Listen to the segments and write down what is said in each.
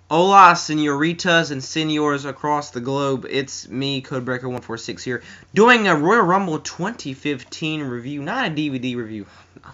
Hola, senoritas and senors across the globe. It's me, Codebreaker146 here, doing a Royal Rumble 2015 review, not a DVD review. No.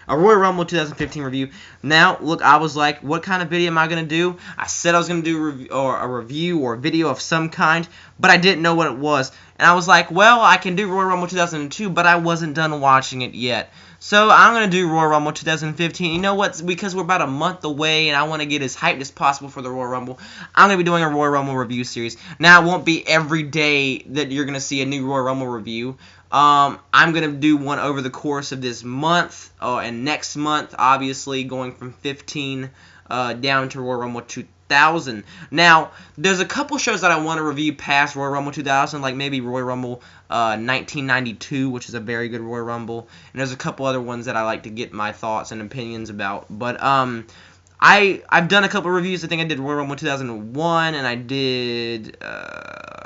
A Royal Rumble 2015 review. Now, look, I was like, what kind of video am I going to do? I said I was going to do a review or a video of some kind, but I didn't know what it was. And I was like, well, I can do Royal Rumble 2002, but I wasn't done watching it yet. So I'm going to do Royal Rumble 2015. You know what? Because we're about a month away and I want to get as hyped as possible for the Royal Rumble, I'm going to be doing a Royal Rumble review series. Now, it won't be every day that you're going to see a new Royal Rumble review. I'm going to do one over the course of this month and next month, obviously, going from 15 down to Royal Rumble 2000. Now, there's a couple shows that I want to review past Royal Rumble 2000, like maybe Royal Rumble 1992, which is a very good Royal Rumble, and there's a couple other ones that I like to get my thoughts and opinions about. But I've done a couple reviews. I think I did Royal Rumble 2001, and I did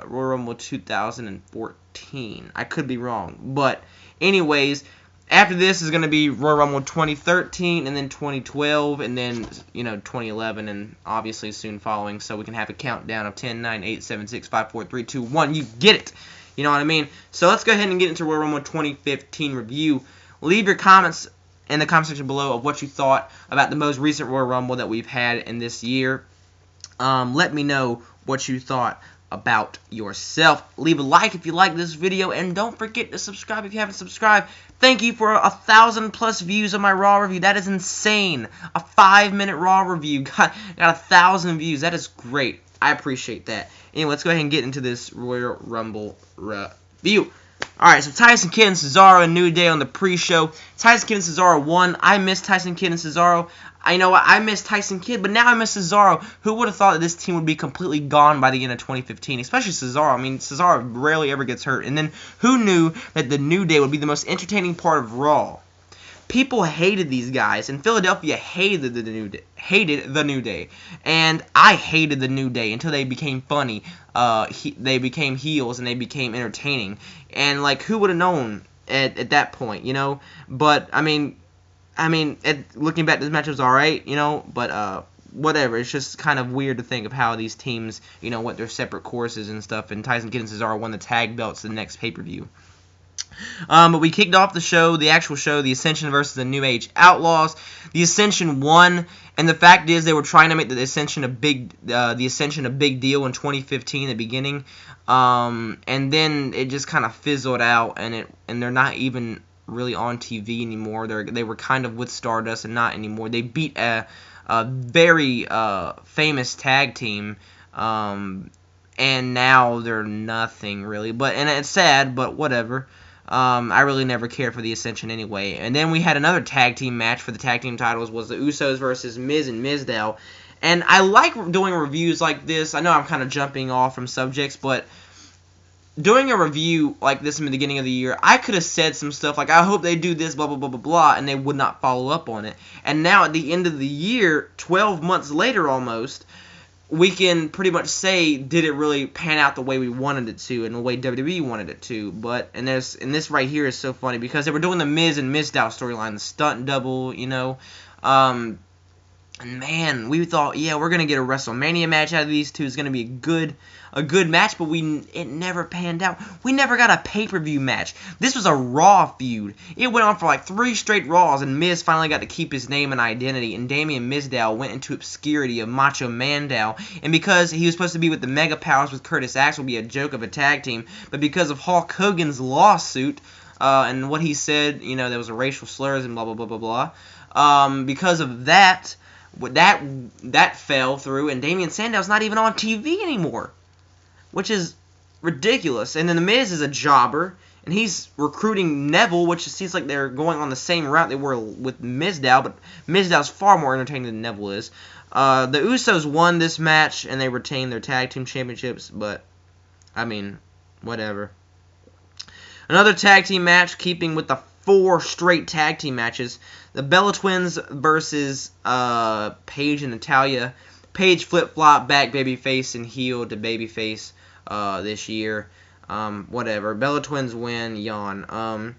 Royal Rumble 2014. I could be wrong, but anyways, after this is going to be Royal Rumble 2013, and then 2012, and then 2011, and obviously soon following, so we can have a countdown of 10, 9, 8, 7, 6, 5, 4, 3, 2, 1. You get it. You know what I mean? So let's go ahead and get into Royal Rumble 2015 review. Leave your comments in the comment section below of what you thought about the most recent Royal Rumble that we've had in this year. Let me know what you thought about yourself. Leave a like if you like this video, and don't forget to subscribe if you haven't subscribed. Thank you for 1,000+ views on my Raw review. That is insane. A 5-minute Raw review got 1,000 views. That is great. I appreciate that. Anyway, let's go ahead and get into this Royal Rumble review. Alright, so Tyson Kidd and Cesaro and New Day on the pre-show. Tyson Kidd and Cesaro won. I miss Tyson Kidd and Cesaro. I know I miss Tyson Kidd, but now I miss Cesaro. Who would have thought that this team would be completely gone by the end of 2015? Especially Cesaro. I mean, Cesaro rarely ever gets hurt. And then who knew that the New Day would be the most entertaining part of Raw? People hated these guys, and Philadelphia hated the New Day, and I hated the New Day until they became funny. They became heels, and they became entertaining. And like, who would have known at that point, you know? But I mean, looking back, this match was all right, you know. But whatever. It's just kind of weird to think of how these teams, went their separate courses and stuff. And Tyson Kidd and Cesaro won the tag belts the next pay-per-view. But we kicked off the show, the actual show, the Ascension versus the New Age Outlaws. The Ascension won, and the fact is they were trying to make the Ascension a big deal in 2015, in the beginning, and then it just kind of fizzled out, and they're not even really on TV anymore. They were kind of with Stardust and not anymore. They beat a very famous tag team. And now they're nothing really, and it's sad, but whatever. I really never cared for the Ascension anyway. And then we had another tag team match for the tag team titles, was the Usos versus Miz and Mizdow. And I like doing reviews like this. I know I'm kind of jumping off from subjects, but doing a review like this in the beginning of the year, I could have said some stuff like, I hope they do this, blah, blah, blah, blah, blah, and they would not follow up on it. And now at the end of the year, 12 months later almost, we can pretty much say, did it really pan out the way we wanted it to, and the way WWE wanted it to? And this right here is so funny, because they were doing the Miz and Mizdow storyline, the stunt double, and man, we thought, yeah, we're gonna get a WrestleMania match out of these two. It's gonna be a good match, but it never panned out. We never got a pay-per-view match. This was a Raw feud. It went on for like 3 straight Raws, and Miz finally got to keep his name and identity, and Damien Mizdow went into obscurity of Macho Mandow, and because he was supposed to be with the Mega Powers with Curtis Axel, be a joke of a tag team, but because of Hulk Hogan's lawsuit, and what he said, there was a racial slurs and blah, blah, blah, blah, blah, because of that, that fell through, and Damien Sandow's not even on TV anymore, which is ridiculous. And then the Miz is a jobber, and he's recruiting Neville, which seems like they're going on the same route they were with Mizdow, but Mizdow's far more entertaining than Neville is. The Usos won this match, and they retained their tag team championships, but, I mean, whatever. Another tag team match, keeping with the 4 straight tag team matches. The Bella Twins versus Paige and Natalya. Paige flip-flop back babyface and heel to babyface this year. Whatever. Bella Twins win. Yawn.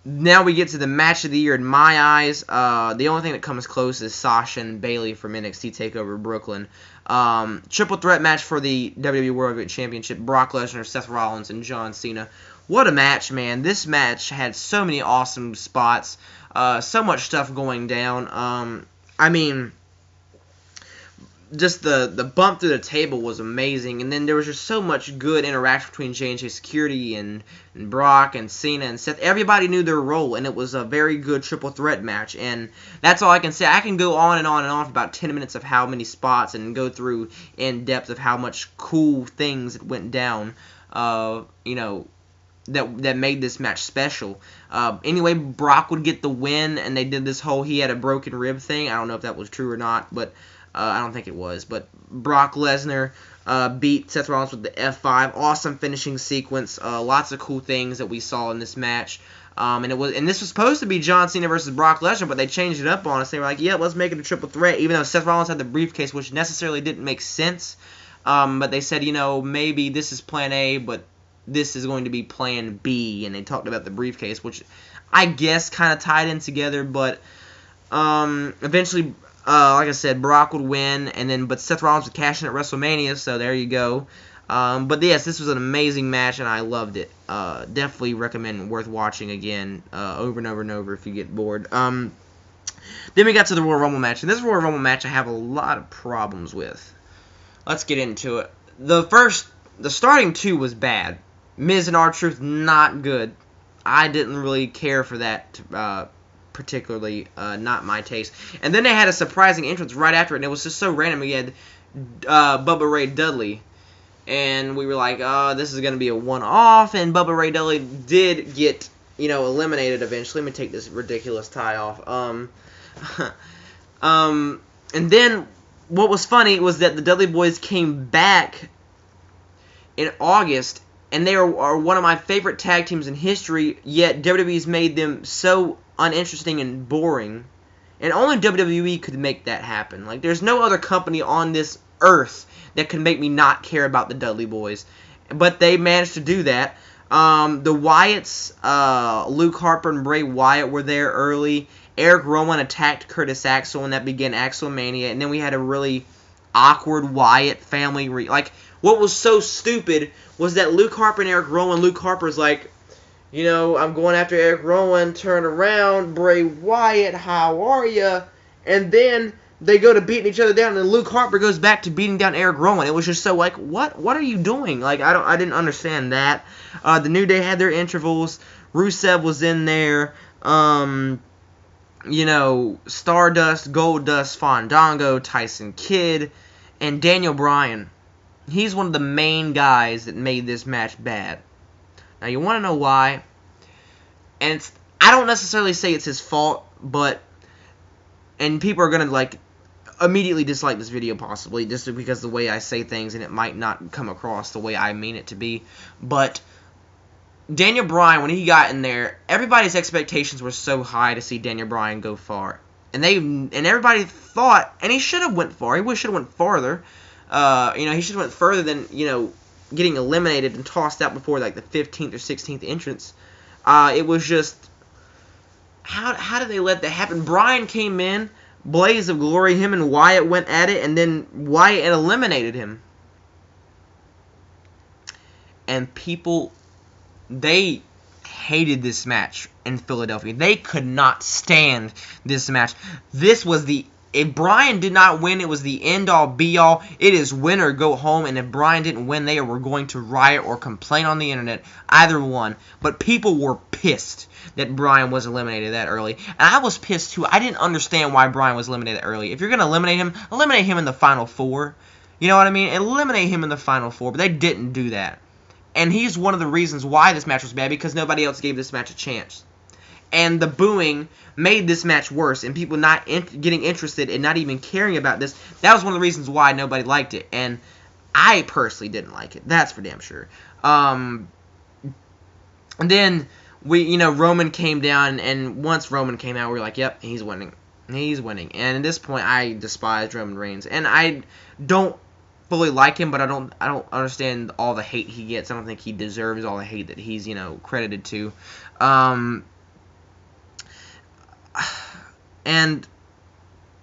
Now we get to the match of the year in my eyes. The only thing that comes close is Sasha and Bayley from NXT TakeOver Brooklyn. Triple threat match for the WWE World Championship. Brock Lesnar, Seth Rollins, and John Cena. What a match, man. This match had so many awesome spots. So much stuff going down. I mean, just the bump through the table was amazing, and then there was just so much good interaction between J&J Security and Brock and Cena and Seth. Everybody knew their role, and it was a very good triple threat match, and that's all I can say. I can go on and on and on for about 10 minutes of how many spots and go through in depth of how much cool things that went down, you know, that made this match special. Anyway, Brock would get the win, and they did this whole he had a broken rib thing. I don't know if that was true or not, but I don't think it was. But Brock Lesnar beat Seth Rollins with the F5. Awesome finishing sequence. Lots of cool things that we saw in this match. And this was supposed to be John Cena versus Brock Lesnar, but they changed it up on us. They were like, yeah, let's make it a triple threat, even though Seth Rollins had the briefcase, which necessarily didn't make sense. But they said, you know, maybe this is plan A, but this is going to be plan B. And they talked about the briefcase, which I guess kind of tied in together. But eventually, like I said, Brock would win, but Seth Rollins would cash in at WrestleMania, so there you go. But yes, this was an amazing match, and I loved it. Definitely recommend, worth watching again, over and over and over if you get bored. Then we got to the Royal Rumble match, and this Royal Rumble match I have a lot of problems with. Let's get into it. The starting two was bad. Miz and R-Truth, not good. I didn't really care for that, particularly, not my taste. And then they had a surprising entrance right after it, and it was just so random. We had Bubba Ray Dudley, and we were like, this is going to be a one-off, and Bubba Ray Dudley did get, you know, eliminated eventually. Let me take this ridiculous tie off. And then what was funny was that the Dudley Boys came back in August, and they are one of my favorite tag teams in history, yet WWE's made them so uninteresting and boring, and only WWE could make that happen. Like, there's no other company on this earth that can make me not care about the Dudley Boys, but they managed to do that. The Wyatts, Luke Harper and Bray Wyatt were there early. Eric Rowan attacked Curtis Axel, and that began Axelmania, and then we had a really awkward Wyatt family what was so stupid was that Luke Harper and Eric Rowan, Luke Harper's like, you know, I'm going after Eric Rowan, turn around, Bray Wyatt, how are ya? And then they go to beating each other down, and Luke Harper goes back to beating down Eric Rowan. It was just so like, what are you doing? Like, I didn't understand that. The New Day had their intervals. Rusev was in there. You know, Stardust, Goldust, Fandango, Tyson Kidd, and Daniel Bryan. He's one of the main guys that made this match bad. Now, you want to know why? And I don't necessarily say it's his fault, and people are going to, like, immediately dislike this video, possibly, just because of the way I say things, and it might not come across the way I mean it to be. But Daniel Bryan, when he got in there, everybody's expectations were so high to see Daniel Bryan go far. And everybody thought, and he should have went far. He should have went farther. You know, he should have went further than, you know, getting eliminated and tossed out before, like, the 15th or 16th entrance. It was just, how did they let that happen? Bryan came in, blaze of glory, him and Wyatt went at it, and then Wyatt eliminated him. And people, they hated this match in Philadelphia. They could not stand this match. If Bryan did not win, it was the end-all, be-all. It is win or go home, and if Bryan didn't win, they were going to riot or complain on the internet. Either one. But people were pissed that Bryan was eliminated that early. And I was pissed, too. I didn't understand why Bryan was eliminated early. If you're going to eliminate him in the Final Four. You know what I mean? Eliminate him in the Final Four, but they didn't do that. And he's one of the reasons why this match was bad, because nobody else gave this match a chance. And the booing made this match worse, and people not getting interested and not even caring about this. That was one of the reasons why nobody liked it, and I personally didn't like it. That's for damn sure. And then Roman came down, and once Roman came out, we were like, yep, he's winning. He's winning. And at this point, I despised Roman Reigns, and I don't fully like him, but I don't understand all the hate he gets. I don't think he deserves all the hate that he's credited to. And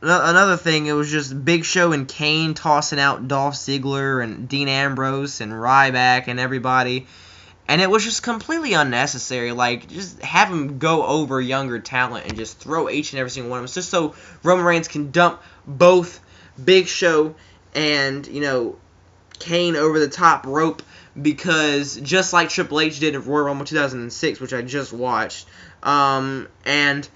another thing, it was just Big Show and Kane tossing out Dolph Ziggler and Dean Ambrose and Ryback and everybody. And it was just completely unnecessary. Like, just have him go over younger talent and just throw each and every single one of them. It's just so Roman Reigns can dump both Big Show and, Kane over the top rope. Because just like Triple H did at Royal Rumble 2006, which I just watched, and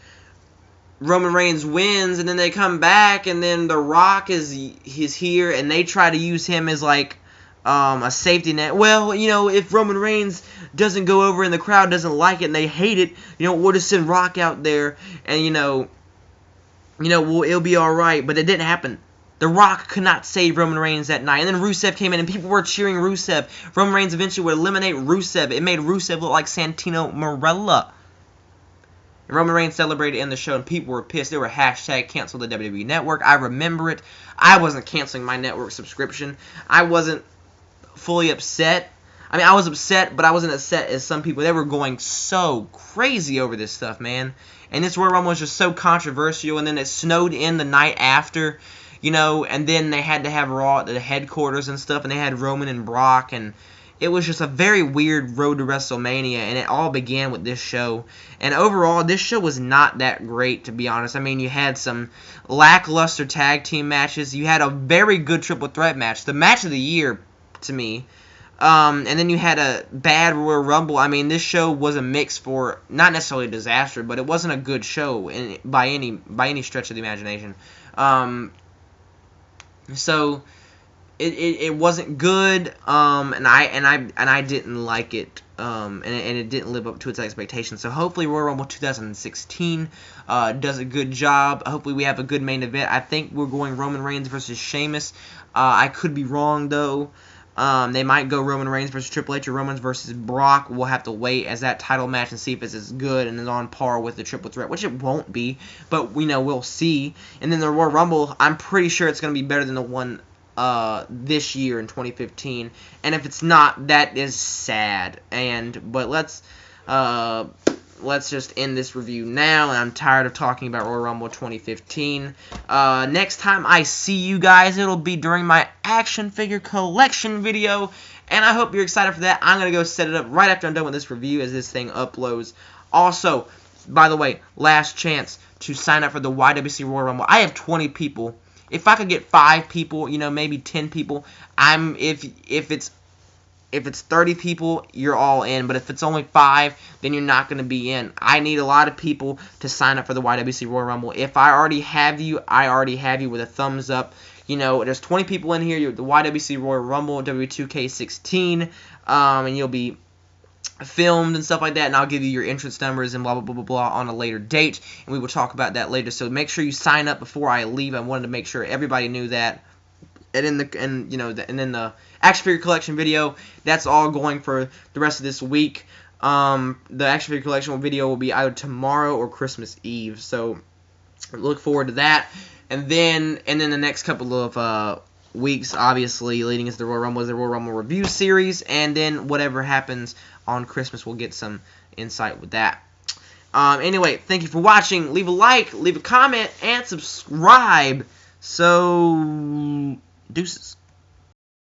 Roman Reigns wins, and then they come back, and then The Rock is here, and they try to use him as like a safety net. Well, if Roman Reigns doesn't go over and the crowd doesn't like it and they hate it, we'll just send Rock out there, and it'll be all right. But it didn't happen. The Rock could not save Roman Reigns that night. And then Rusev came in, and people were cheering Rusev. Roman Reigns eventually would eliminate Rusev. It made Rusev look like Santino Marella. And Roman Reigns celebrated in the show, and people were pissed. They were hashtag cancel the WWE Network. I remember it. I wasn't canceling my network subscription. I wasn't fully upset. I mean, I was upset, but I wasn't upset as some people. They were going so crazy over this stuff, man. And this Royal Rumble was just so controversial, and then it snowed in the night after, and then they had to have Raw at the headquarters and stuff, and they had Roman and Brock, and it was just a very weird road to WrestleMania, and it all began with this show. And overall, this show was not that great, to be honest. I mean, you had some lackluster tag team matches. You had a very good triple threat match, the match of the year to me. And then you had a bad Royal Rumble. I mean, this show was a mix for, not necessarily a disaster, but it wasn't a good show by any stretch of the imagination. So it wasn't good, and I didn't like it, and it didn't live up to its expectations. So hopefully Royal Rumble 2016 does a good job. Hopefully we have a good main event. I think we're going Roman Reigns versus Sheamus. I could be wrong though. They might go Roman Reigns versus Triple H or Roman versus Brock. We'll have to wait as that title match and see if it's as good and is on par with the triple threat, which it won't be, but we'll see. And then the Royal Rumble, I'm pretty sure it's going to be better than the one this year in 2015. And if it's not, that is sad. But let's just end this review now, and I'm tired of talking about Royal Rumble 2015. Next time I see you guys, it'll be during my action figure collection video, and I hope you're excited for that. I'm going to go set it up right after I'm done with this review as this thing uploads. Also, by the way, last chance to sign up for the YWC Royal Rumble. I have 20 people. If I could get 5 people, maybe 10 people, if it's 30 people, you're all in. But if it's only 5, then you're not going to be in. I need a lot of people to sign up for the YWC Royal Rumble. If I already have you, I already have you with a thumbs up. There's 20 people in here. You're the YWC Royal Rumble, W2K16, and you'll be filmed and stuff like that, and I'll give you your entrance numbers and blah, blah, blah, blah, blah on a later date, and we will talk about that later. So make sure you sign up before I leave. I wanted to make sure everybody knew that. And then the action figure collection video, that's all going for the rest of this week. The action figure collection video will be either tomorrow or Christmas Eve, so look forward to that. And then the next couple of weeks, obviously, leading into the Royal Rumble is the Royal Rumble review series, and then whatever happens on Christmas, we'll get some insight with that. Anyway, thank you for watching. Leave a like, leave a comment, and subscribe. So, deuces.